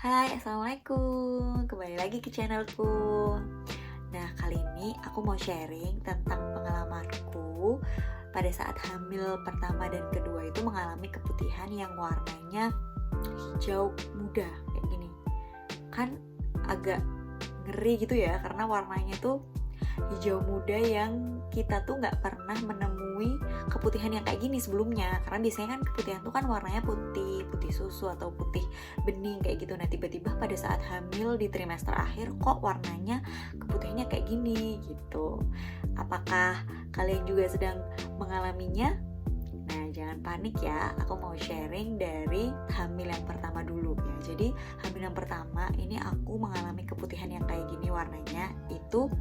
Hai, assalamualaikum. Kembali lagi ke channelku. Nah, kali ini aku mau sharing tentang pengalamanku pada saat hamil pertama dan kedua itu mengalami keputihan yang warnanya hijau muda kayak gini. Kan agak ngeri gitu ya, karena warnanya tuh hijau muda yang kita tuh nggak pernah menemui keputihan yang kayak gini sebelumnya. Karena biasanya kan keputihan tuh kan warnanya putih susu atau putih bening kayak gitu. Nah, tiba-tiba pada saat hamil di trimester akhir kok warnanya keputihannya kayak gini gitu. Apakah kalian juga sedang mengalaminya? Nah, jangan panik ya, aku mau sharing dari hamil yang pertama dulu ya. Jadi, hamil yang pertama ini aku mengalami keputihan yang kayak gini warnanya itu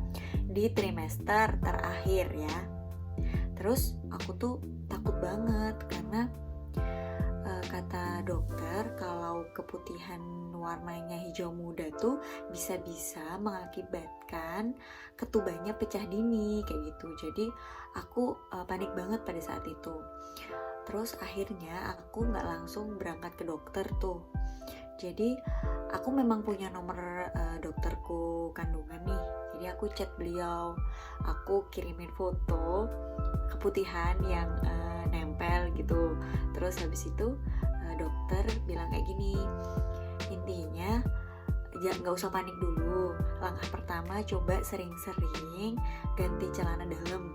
di trimester terakhir ya. Terus aku tuh takut banget karena kata dokter kalau keputihan warnanya hijau muda tuh bisa-bisa mengakibatkan ketubannya pecah dini kayak gitu. Jadi aku panik banget pada saat itu. Terus akhirnya aku nggak langsung berangkat ke dokter tuh. Jadi aku memang punya nomor dokterku kandungan nih. Jadi aku chat beliau, aku kirimin foto keputihan yang nempel gitu. Terus habis itu dokter bilang kayak gini, intinya nggak usah panik dulu. Langkah pertama coba sering-sering ganti celana dalam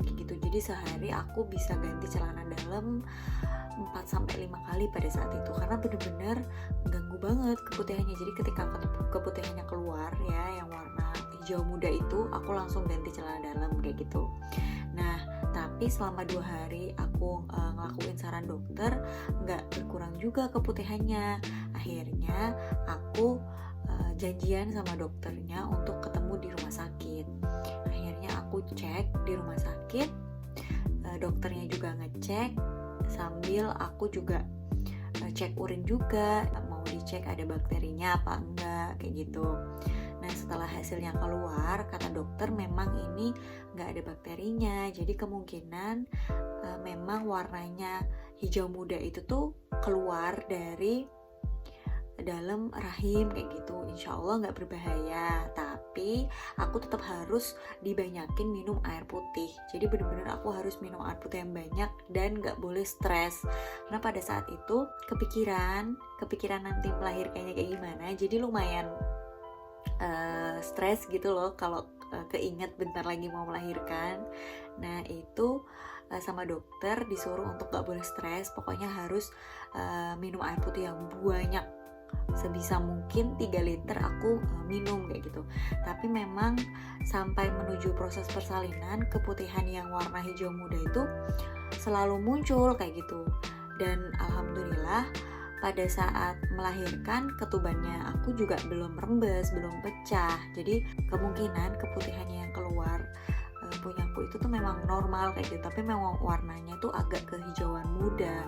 kayak gitu. Jadi sehari aku bisa ganti celana dalam 4-5 kali pada saat itu, karena bener-bener ganggu banget keputihannya. Jadi ketika keputihannya keluar ya yang warna hijau muda itu, aku langsung ganti celana dalam kayak gitu. Nah, tapi selama 2 hari aku ngelakuin saran dokter, nggak berkurang juga keputihannya. Akhirnya aku janjian sama dokternya untuk ketemu di rumah sakit. Akhirnya aku cek di rumah sakit, dokternya juga ngecek, sambil aku juga cek urin juga, mau dicek ada bakterinya apa enggak kayak gitu. Nah, setelah hasilnya keluar, kata dokter memang ini nggak ada bakterinya. Jadi kemungkinan memang warnanya hijau muda itu tuh keluar dari dalam rahim kayak gitu. Insya Allah nggak berbahaya, tapi aku tetap harus dibanyakin minum air putih. Jadi bener-bener aku harus minum air putih yang banyak dan nggak boleh stres. Karena pada saat itu kepikiran nanti melahirkannya kayak gimana. Jadi lumayan stres gitu loh kalau keinget bentar lagi mau melahirkan. Nah, itu sama dokter disuruh untuk gak boleh stres, pokoknya harus minum air putih yang banyak, sebisa mungkin 3 liter aku minum kayak gitu. Tapi memang sampai menuju proses persalinan, keputihan yang warna hijau muda itu selalu muncul kayak gitu. Dan alhamdulillah pada saat melahirkan ketubannya aku juga belum rembes, belum pecah. Jadi kemungkinan keputihannya yang keluar punyaku itu tuh memang normal kayak gitu, tapi memang warnanya tuh agak kehijauan muda.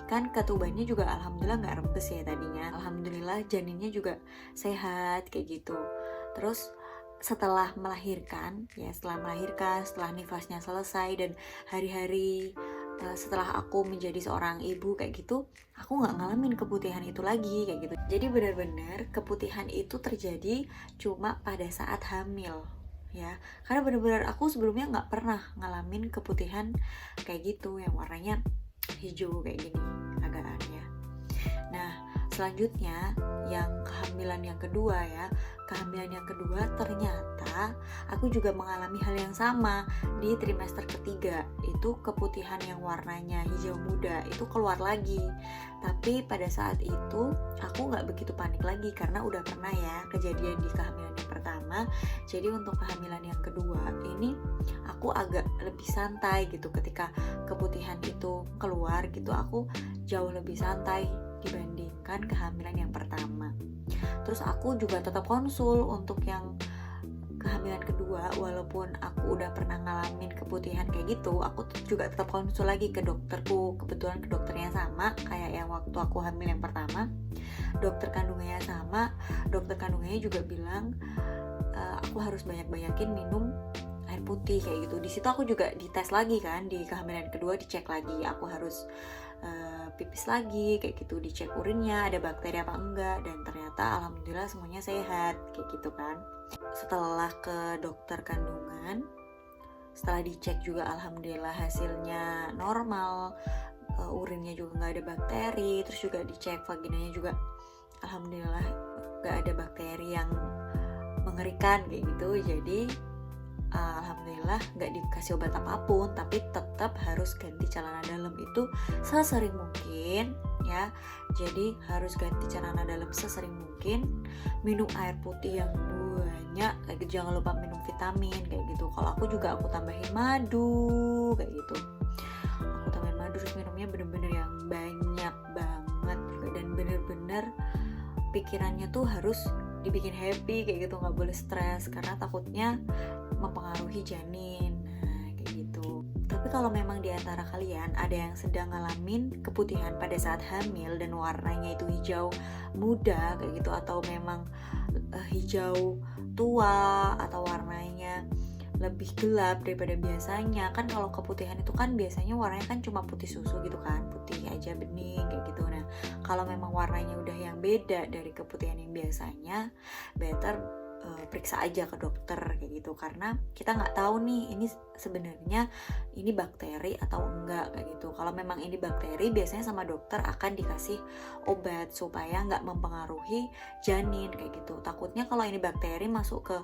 Kan ketubannya juga alhamdulillah nggak rembes ya tadinya. Alhamdulillah janinnya juga sehat kayak gitu. Terus setelah melahirkan, setelah nifasnya selesai dan hari-hari setelah aku menjadi seorang ibu kayak gitu, aku nggak ngalamin keputihan itu lagi kayak gitu. Jadi benar-benar keputihan itu terjadi cuma pada saat hamil ya, karena benar-benar aku sebelumnya nggak pernah ngalamin keputihan kayak gitu yang warnanya hijau kayak gini, agak aneh ya. Nah, selanjutnya yang kehamilan yang kedua ya. Kehamilan yang kedua ternyata aku juga mengalami hal yang sama di trimester ketiga. Itu keputihan yang warnanya hijau muda itu keluar lagi. Tapi pada saat itu aku gak begitu panik lagi karena udah pernah ya kejadian di kehamilan yang pertama. Jadi untuk kehamilan yang kedua ini aku agak lebih santai gitu. Ketika keputihan itu keluar gitu, aku jauh lebih santai dibandingkan kehamilan yang pertama. Terus aku juga tetap konsul untuk yang kehamilan kedua, walaupun aku udah pernah ngalamin keputihan kayak gitu, aku juga tetap konsul lagi ke dokterku. Kebetulan ke dokternya sama kayak yang waktu aku hamil yang pertama, dokter kandungannya sama. Dokter kandungannya juga bilang aku harus banyak-banyakin minum air putih kayak gitu. Di situ aku juga dites lagi kan, di kehamilan kedua dicek lagi, aku harus pipis lagi kayak gitu, dicek urinnya ada bakteri apa enggak, dan ternyata alhamdulillah semuanya sehat kayak gitu kan. Setelah ke dokter kandungan, setelah dicek juga alhamdulillah hasilnya normal, urinnya juga nggak ada bakteri, terus juga dicek vaginanya juga alhamdulillah nggak ada bakteri yang mengerikan kayak gitu. Jadi alhamdulillah nggak dikasih obat apapun, tapi tetap harus ganti celana dalam itu sesering mungkin ya. Jadi harus ganti celana dalam sesering mungkin, minum air putih yang banyak, jangan lupa minum vitamin kayak gitu. Kalau aku juga aku tambahin madu kayak gitu, aku tambahin madu, terus minumnya bener-bener yang banyak banget juga, dan bener-bener pikirannya tuh harus dibikin happy kayak gitu, nggak boleh stres karena takutnya mempengaruhi janin. Nah kayak gitu. Tapi kalau memang di antara kalian ada yang sedang ngalamin keputihan pada saat hamil dan warnanya itu hijau muda kayak gitu, atau memang hijau tua, atau warnanya lebih gelap daripada biasanya, kan kalau keputihan itu kan biasanya warnanya kan cuma putih susu gitu kan, putih aja bening kayak gitu. Nah kalau memang warnanya udah yang beda dari keputihan yang biasanya, better periksa aja ke dokter kayak gitu, karena kita nggak tahu nih ini sebenarnya ini bakteri atau enggak kayak gitu. Kalau memang ini bakteri, biasanya sama dokter akan dikasih obat supaya nggak mempengaruhi janin kayak gitu. Takutnya kalau ini bakteri masuk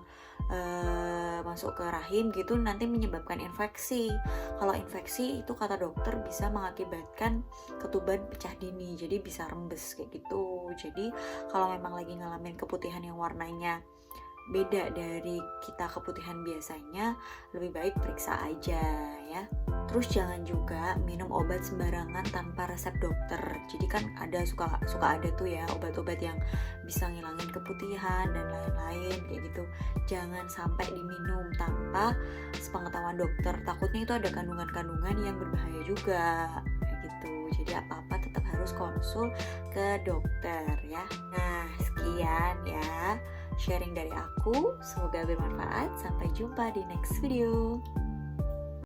ke rahim gitu nanti menyebabkan infeksi. Kalau infeksi itu kata dokter bisa mengakibatkan ketuban pecah dini, jadi bisa rembes kayak gitu. Jadi kalau memang lagi ngalamin keputihan yang warnanya beda dari kita keputihan biasanya, lebih baik periksa aja ya. Terus jangan juga minum obat sembarangan tanpa resep dokter. Jadi kan ada suka ada tuh ya obat-obat yang bisa ngilangin keputihan dan lain-lain kayak gitu. Jangan sampai diminum tanpa sepengetahuan dokter. Takutnya itu ada kandungan-kandungan yang berbahaya juga kayak gitu. Jadi apa-apa tetap harus konsul ke dokter ya. Nah, sekian ya sharing dari aku, semoga bermanfaat. Sampai jumpa di next video.